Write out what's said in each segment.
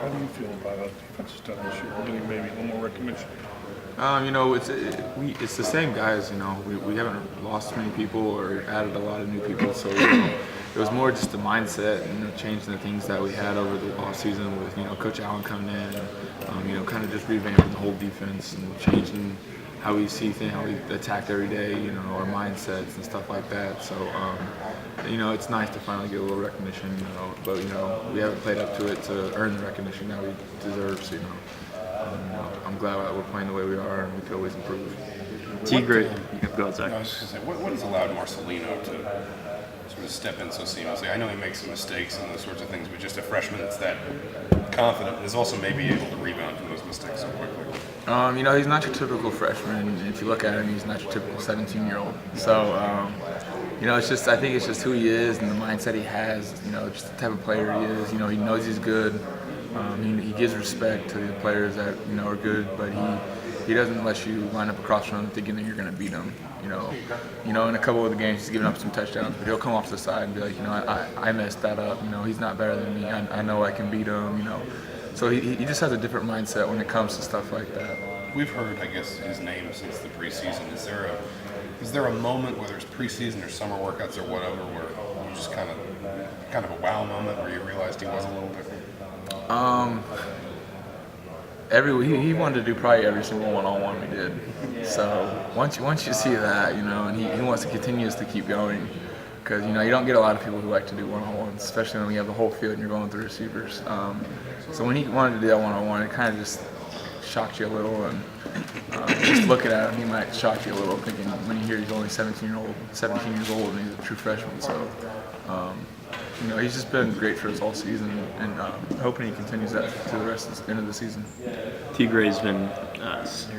How do you feel about how the defense has done this year? Getting maybe a little more recognition. It's the same guys. We haven't lost many people or added a lot of new people. So it was more just the mindset and changing the things that we had over the off season with Coach Allen coming in, and, kind of just revamping the whole defense and changing how we see things, how we attack every day. Our mindsets and stuff like that. So it's nice to finally get a little recognition. But we haven't played up to it to earn the recognition that we deserve. So I'm glad that we're playing the way we are, and we could always improve. Great. Go ahead, Zach. I was just going to say, what has allowed Marcelino to sort of step in so seamlessly? I know he makes some mistakes and those sorts of things, but just a freshman that's that confident is also maybe able to rebound from those mistakes so quickly. He's not your typical freshman. If you look at him, he's not your typical 17-year-old. So, I think it's just who he is and the mindset he has. Just the type of player he is. He knows he's good. He gives respect to the players that are good, but he doesn't let you line up across from him thinking that you're going to beat him. In a couple of the games he's given up some touchdowns, but he'll come off the side and be like, I messed that up. He's not better than me. I know I can beat him. So he just has a different mindset when it comes to stuff like that. We've heard, I guess, his name since the preseason. Is there a moment, whether it's preseason or summer workouts or whatever, where you just kind of a wow moment where you realized he was a little different? He wanted to do probably every single one-on-one we did. So once you see that, and he wants to continuously keep going, because you don't get a lot of people who like to do one-on-ones, especially when you have the whole field and you're going through receivers. So when he wanted to do that one-on-one, it kind of just shocked you a little, and just looking at him, he might shock you a little, thinking when you hear he's only 17 years old, and he's a true freshman. So. He's just been great for us all season, and hoping he continues that to the rest of the end of the season. Gray's been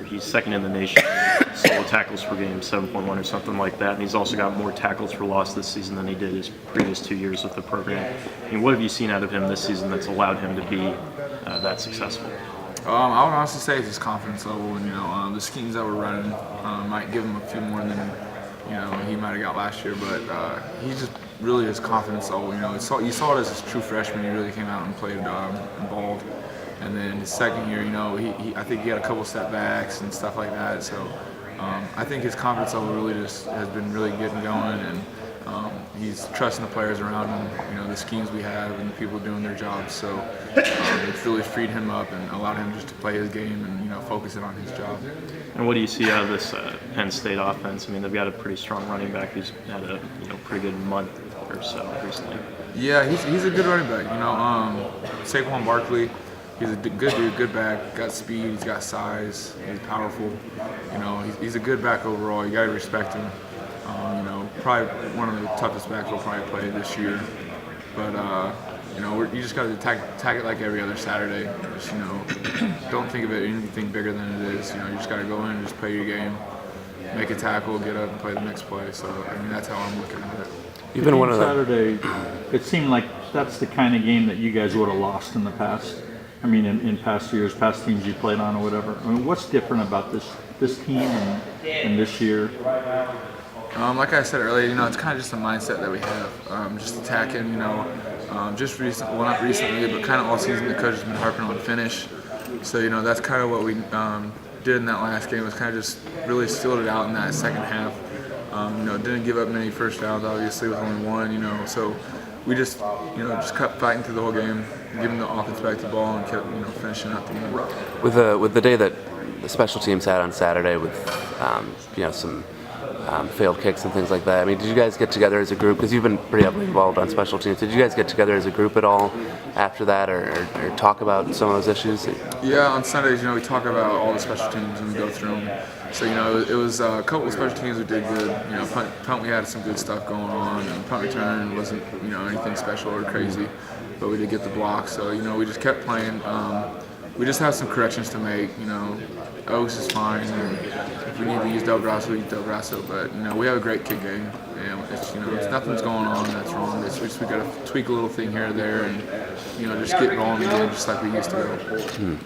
he's second in the nation, solo tackles per game, 7.1 or something like that, and he's also got more tackles for loss this season than he did his previous 2 years with the program. What have you seen out of him this season that's allowed him to be that successful? I would honestly say it's his confidence level, and the schemes that we're running might give him a few more than he might have got last year, but he's just really his confidence level. You saw it as his true freshman. He really came out and played and balled, and then his second year, I think he had a couple setbacks and stuff like that. So I think his confidence level really just has been really getting going, and he's trusting the players around him, the schemes we have and the people doing their jobs. So it's really freed him up and allowed him just to play his game and focus in on his job. And what do you see out of this Penn State offense? They've got a pretty strong running back who's had a pretty good month or so recently. Yeah, he's a good running back. Saquon Barkley, he's a good dude, good back, got speed, he's got size, he's powerful. He's a good back overall. You gotta respect him. Probably one of the toughest backs we'll probably play this year. But you just gotta attack it like every other Saturday. Just don't think of it anything bigger than it is. You just gotta go in and just play your game, make a tackle, get up, and play the next play. So that's how I'm looking at it. Even one of Saturday, it seemed like that's the kind of game that you guys would have lost in the past. In past years, past teams you played on or whatever. What's different about this team and this year? Like I said earlier, it's kind of just a mindset that we have. Just attacking, just recently, well, not recently, but kind of all season the coach has been harping on finish. So, that's kind of what we did in that last game, was kind of just really sealed it out in that second half. Didn't give up many first downs, obviously, with only one, so we just kept fighting through the whole game, giving the offense back the ball, and kept, finishing out the game. With the day that the special teams had on Saturday with, some failed kicks and things like that. Did you guys get together as a group? Because you've been pretty heavily involved on special teams. Did you guys get together as a group at all after that, or talk about some of those issues? Yeah, on Sundays, we talk about all the special teams and we go through them. So, it was a couple of special teams we did good. Punt we had some good stuff going on, and punt return wasn't, anything special or crazy, but we did get the block. So, we just kept playing. We just have some corrections to make. Oaks is fine, and if we need to use Del Grasso, we use Del Grasso. But we have a great kick game, and it's nothing's going on that's wrong. We got to tweak a little thing here or there, and just get rolling again, just like we used to go.